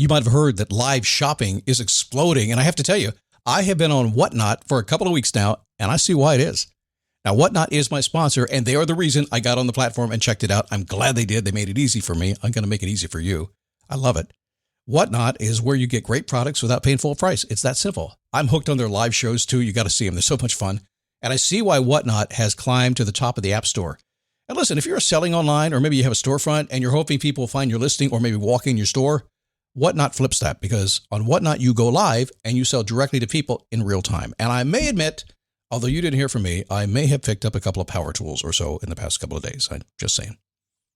You might have heard that live shopping is exploding. And I have to tell you, I have been on Whatnot for a couple of weeks now, and I see why it is. Now, Whatnot is my sponsor, and they are the reason I got on the platform and checked it out. I'm glad they did. They made it easy for me. I'm going to make it easy for you. I love it. Whatnot is where you get great products without paying full price. It's that simple. I'm hooked on their live shows, too. You got to see them. They're so much fun. And I see why Whatnot has climbed to the top of the App Store. And listen, if you're selling online, or maybe you have a storefront and you're hoping people will find your listing or maybe walk in your store, Whatnot flips that, because on Whatnot, you go live and you sell directly to people in real time. And I may admit, although you didn't hear from me, I may have picked up a couple of power tools or so in the past couple of days. I'm just saying.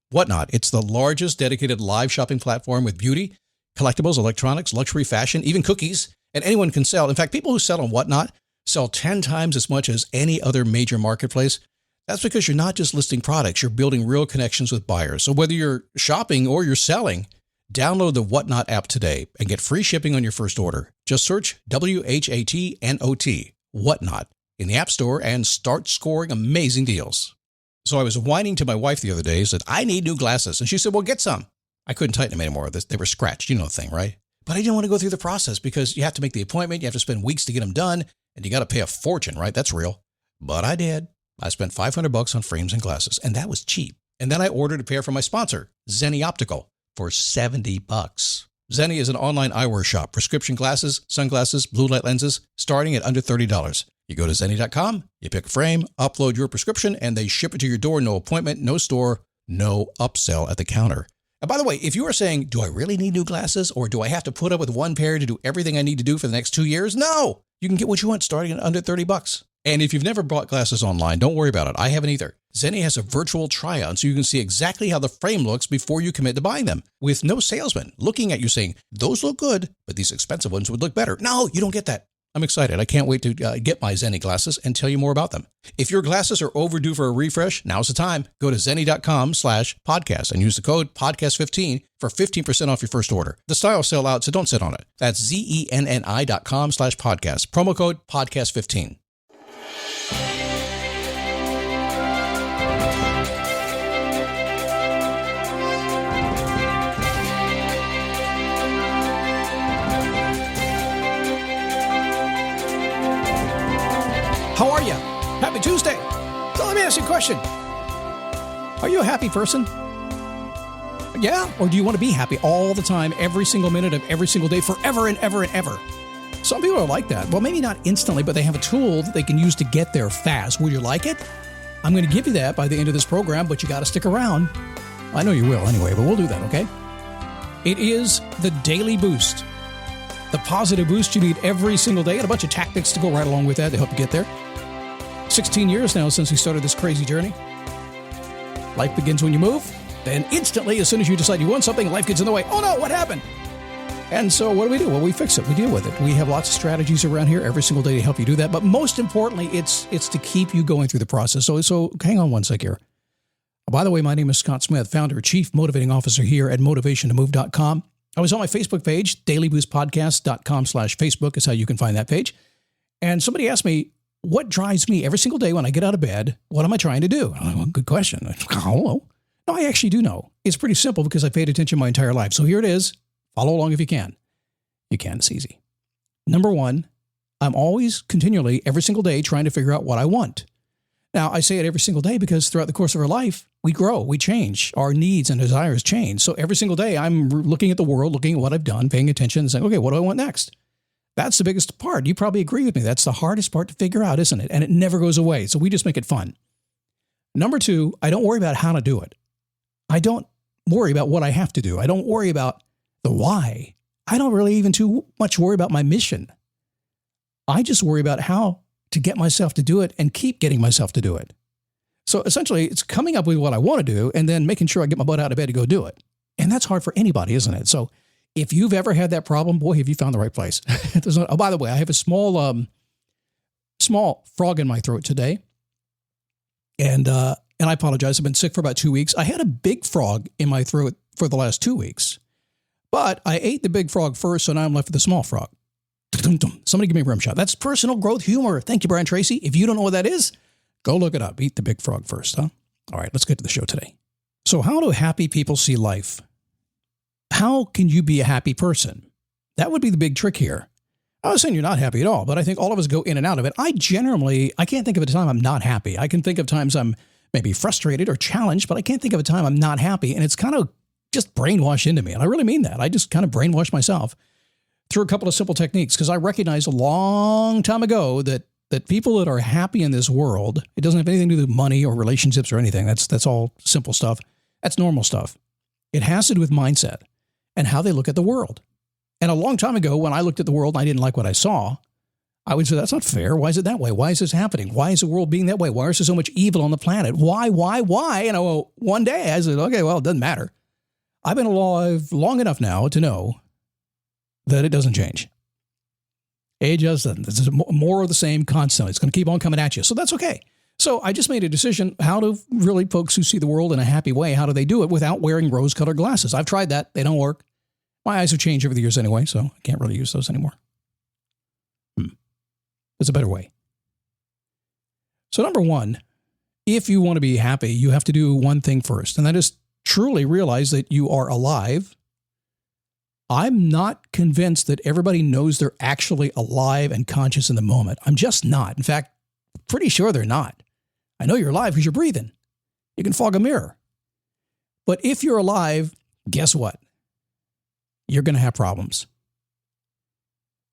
Whatnot, it's the largest dedicated live shopping platform with beauty, collectibles, electronics, luxury, fashion, even cookies, and anyone can sell. In fact, people who sell on Whatnot sell 10 times as much as any other major marketplace. That's because you're not just listing products, you're building real connections with buyers. So whether you're shopping or you're selling, download the Whatnot app today and get free shipping on your first order. Just search WHATNOT, Whatnot, in the App Store and start scoring amazing deals. So I was whining to my wife the other day, said, I need new glasses. And she said, well, get some. I couldn't tighten them anymore. They were scratched. You know the thing, right? But I didn't want to go through the process because you have to make the appointment. You have to spend weeks to get them done. And you got to pay a fortune, right? That's real. But I did. I spent $500 on frames and glasses, and that was cheap. And then I ordered a pair from my sponsor, Zenni Optical, for $70. Zenni is an online eyewear shop, prescription glasses, sunglasses, blue light lenses, starting at under $30. You go to Zenni.com, you pick a frame, upload your prescription, and they ship it to your door. No appointment, no store, no upsell at the counter. And by the way, if you are saying, do I really need new glasses, or do I have to put up with one pair to do everything I need to do for the next 2 years? No, you can get what you want starting at under $30. And if you've never bought glasses online, don't worry about it. I haven't either. Zenni has a virtual try-on so you can see exactly how the frame looks before you commit to buying them, with no salesman looking at you saying, those look good, but these expensive ones would look better. No, you don't get that. I'm excited. I can't wait to get my Zenni glasses and tell you more about them. If your glasses are overdue for a refresh, now's the time. Go to Zenni.com/podcast and use the code podcast15 for 15% off your first order. The styles sell out, so don't sit on it. That's Zenni.com/podcast. Promo code podcast15. How are you? Happy Tuesday. So let me ask you a question. Are you a happy person? Yeah? Or do you want to be happy all the time, every single minute of every single day, forever and ever and ever? Some people are like that. Well, maybe not instantly, but they have a tool that they can use to get there fast. Would you like it? I'm going to give you that by the end of this program, but you got to stick around. I know you will anyway, but we'll do that, okay? It is the Daily Boost. The positive boost you need every single day, and a bunch of tactics to go right along with that to help you get there. 16 years now since we started this crazy journey. Life begins when you move. Then instantly, as soon as you decide you want something, life gets in the way. Oh no, what happened? And so what do? Well, we fix it. We deal with it. We have lots of strategies around here every single day to help you do that. But most importantly, it's to keep you going through the process. So hang on one sec here. By the way, my name is Scott Smith, founder, chief motivating officer here at motivationtomove.com. I was on my Facebook page, dailyboostpodcast.com/Facebook is how you can find that page. And somebody asked me, what drives me every single day when I get out of bed? What am I trying to do? Well, good question. I don't know. No, I actually do know. It's pretty simple because I paid attention my entire life. So here it is. Follow along if you can. You can. It's easy. Number one, I'm always continually, every single day, trying to figure out what I want. Now, I say it every single day because throughout the course of our life, we grow, we change, our needs and desires change. So every single day, I'm looking at the world, looking at what I've done, paying attention and saying, okay, what do I want next? That's the biggest part. You probably agree with me. That's the hardest part to figure out, isn't it? And it never goes away. So we just make it fun. Number two, I don't worry about how to do it. I don't worry about what I have to do. I don't worry about the why. I don't really even too much worry about my mission. I just worry about how to get myself to do it and keep getting myself to do it. So essentially, it's coming up with what I want to do and then making sure I get my butt out of bed to go do it. And that's hard for anybody, isn't it? So if you've ever had that problem, boy, have you found the right place. Oh, by the way, I have a small frog in my throat today. And I apologize. I've been sick for about 2 weeks. I had a big frog in my throat for the last 2 weeks. But I ate the big frog first, so now I'm left with the small frog. Somebody give me a rim shot. That's personal growth humor. Thank you, Brian Tracy. If you don't know what that is, go look it up. Eat the big frog first, huh? All right, let's get to the show today. So how do happy people see life? how can you be a happy person? That would be the big trick here. I'm not saying you're not happy at all, but I think all of us go in and out of it. I can't think of a time I'm not happy. I can think of times I'm maybe frustrated or challenged, but I can't think of a time I'm not happy. And it's kind of just brainwashed into me. And I really mean that. I just kind of brainwashed myself through a couple of simple techniques, because I recognized a long time ago that people that are happy in this world, it doesn't have anything to do with money or relationships or anything. That's all simple stuff. That's normal stuff. It has to do with mindset and how they look at the world. And a long time ago, when I looked at the world and I didn't like what I saw, I would say, that's not fair. Why is it that way? Why is this happening? Why is the world being that way? Why is there so much evil on the planet? Why? And one day I said, okay, well, it doesn't matter. I've been alive long enough now to know that it doesn't change. It just doesn't. It's more of the same constantly. It's going to keep on coming at you. So that's okay. So I just made a decision how to really folks who see the world in a happy way, how do they do it without wearing rose-colored glasses? I've tried that. They don't work. My eyes have changed over the years anyway, so I can't really use those anymore. There's a better way. So number one, if you want to be happy, you have to do one thing first, and that is truly realize that you are alive. I'm not convinced that everybody knows they're actually alive and conscious in the moment. I'm just not. In fact, pretty sure they're not. I know you're alive because you're breathing. You can fog a mirror. But if you're alive, guess what? You're going to have problems.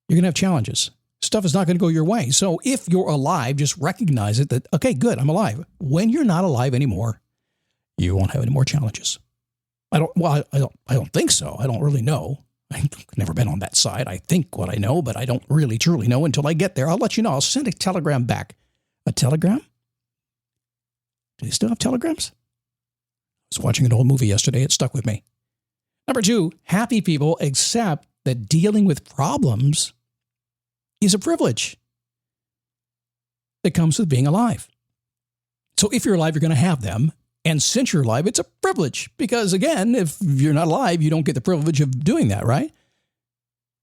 You're going to have challenges. Stuff is not going to go your way. So if you're alive, just recognize it that, okay, good, I'm alive. When you're not alive anymore, you won't have any more challenges. I don't think so. I don't really know. I've never been on that side. I think what I know, but I don't really truly know until I get there. I'll let you know. I'll send a telegram back. A telegram? Do they still have telegrams? I was watching an old movie yesterday. It stuck with me. Number two, happy people accept that dealing with problems is a privilege that comes with being alive. So if you're alive, you're going to have them. And since you're alive, it's a privilege. Because again, if you're not alive, you don't get the privilege of doing that, right?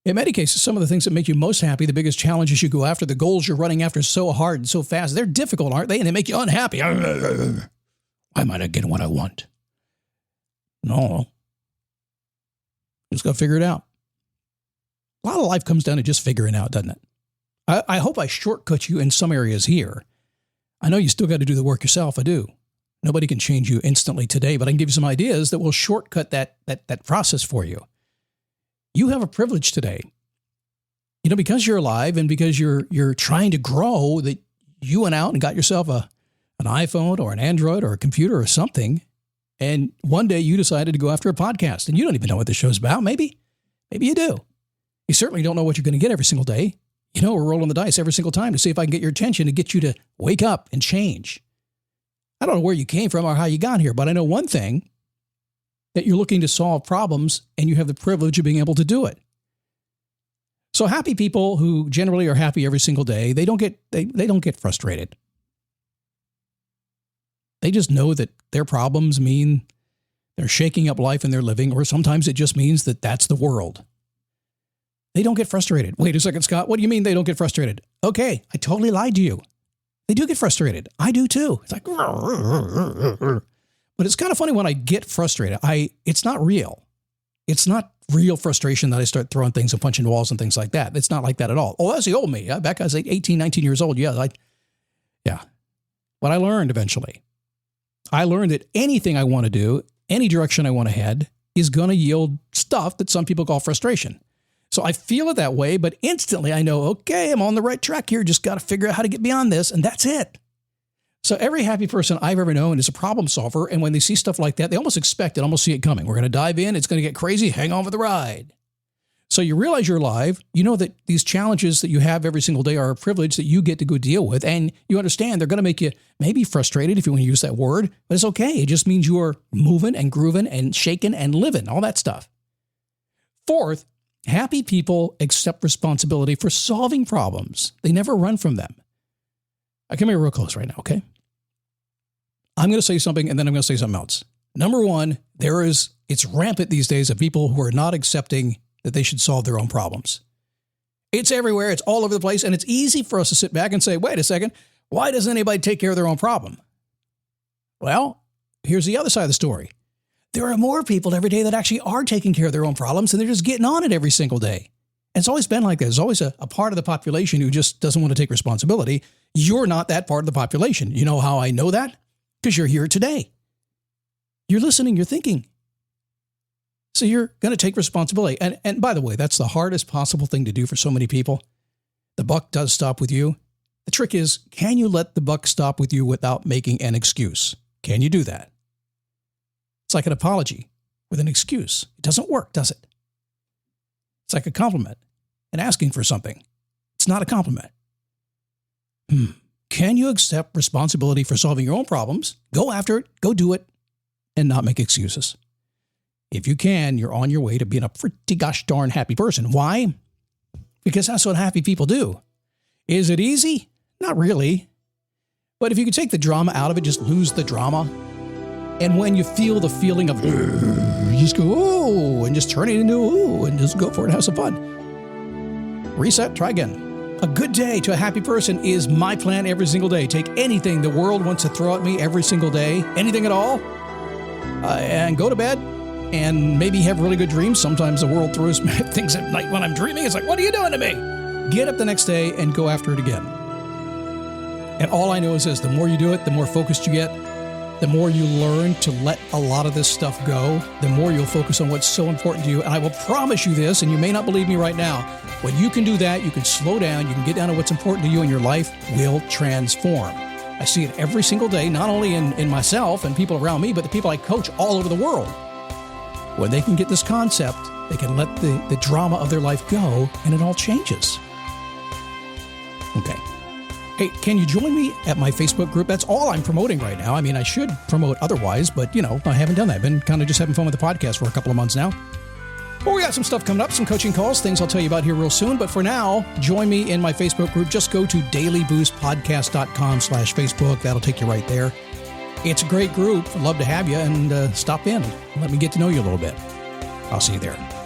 In many cases, some of the things that make you most happy, the biggest challenges you go after, the goals you're running after so hard and so fast, they're difficult, aren't they? And they make you unhappy. Why might I get what I want? No. Just got to figure it out. A lot of life comes down to just figuring out, doesn't it? I hope I shortcut you in some areas here. I know you still got to do the work yourself. I do. Nobody can change you instantly today, but I can give you some ideas that will shortcut that process for you. You have a privilege today. You know, because you're alive and because you're trying to grow, that you went out and got yourself an iPhone or an Android or a computer or something, and one day you decided to go after a podcast, and you don't even know what the show's about. Maybe you do. You certainly don't know what you're going to get every single day. You know, we're rolling the dice every single time to see if I can get your attention to get you to wake up and change. I don't know where you came from or how you got here, but I know one thing, that you're looking to solve problems and you have the privilege of being able to do it. So happy people who generally are happy every single day, they don't get frustrated. They just know that their problems mean they're shaking up life and they're living, or sometimes it just means that that's the world. They don't get frustrated. Wait a second, Scott. What do you mean they don't get frustrated? Okay, I totally lied to you. They do get frustrated. I do too. It's like, but it's kind of funny when I get frustrated. It's not real. It's not real frustration that I start throwing things and punching walls and things like that. It's not like that at all. Oh, that's the old me. Back when I was like 18, 19 years old. Yeah. But I learned eventually. I learned that anything I want to do, any direction I want to head, is going to yield stuff that some people call frustration. So I feel it that way, but instantly I know, okay, I'm on the right track here. Just got to figure out how to get beyond this. And that's it. So every happy person I've ever known is a problem solver. And when they see stuff like that, they almost expect it, almost see it coming. We're going to dive in. It's going to get crazy. Hang on for the ride. So you realize you're alive. You know that these challenges that you have every single day are a privilege that you get to go deal with. And you understand they're going to make you maybe frustrated, if you want to use that word, but it's okay. It just means you are moving and grooving and shaking and living, all that stuff. Fourth, happy people accept responsibility for solving problems. They never run from them. I come here real close right now, okay? I'm going to say something and then I'm going to say something else. Number one, it's rampant these days of people who are not accepting that they should solve their own problems. It's everywhere. It's all over the place. And it's easy for us to sit back and say, wait a second, why doesn't anybody take care of their own problem? Well, here's the other side of the story. there are more people every day that actually are taking care of their own problems, and they're just getting on it every single day. And it's always been like this. There's always a part of the population who just doesn't want to take responsibility. You're not that part of the population. You know how I know that? Because you're here today. You're listening, you're thinking. So you're going to take responsibility. And by the way, that's the hardest possible thing to do for so many people. The buck does stop with you. The trick is, can you let the buck stop with you without making an excuse? Can you do that? It's like an apology with an excuse. It doesn't work, does it? It's like a compliment and asking for something. It's not a compliment. Can you accept responsibility for solving your own problems? Go after it, go do it, and not make excuses. If you can, you're on your way to being a pretty gosh darn happy person. Why? Because that's what happy people do. Is it easy? Not really. But if you could take the drama out of it, just lose the drama. And when you feel the feeling of, just go, oh, and just turn it into, oh, and just go for it, have some fun. Reset, try again. A good day to a happy person is my plan every single day. Take anything the world wants to throw at me every single day, anything at all, and go to bed. And maybe have really good dreams. Sometimes the world throws things at night when I'm dreaming. It's like, what are you doing to me? Get up the next day and go after it again. And all I know is this, the more you do it, the more focused you get, the more you learn to let a lot of this stuff go, the more you'll focus on what's so important to you. And I will promise you this, and you may not believe me right now, when you can do that, you can slow down, you can get down to what's important to you, and your life will transform. I see it every single day, not only in myself and people around me, but the people I coach all over the world. When they can get this concept, they can let the drama of their life go, and it all changes. Okay. Hey, can you join me at my Facebook group? That's all I'm promoting right now. I mean, I should promote otherwise, but, I haven't done that. I've been kind of just having fun with the podcast for a couple of months now. But we got some stuff coming up, some coaching calls, things I'll tell you about here real soon. But for now, join me in my Facebook group. Just go to dailyboostpodcast.com/Facebook. That'll take you right there. It's a great group. I'd love to have you, and stop in. Let me get to know you a little bit. I'll see you there.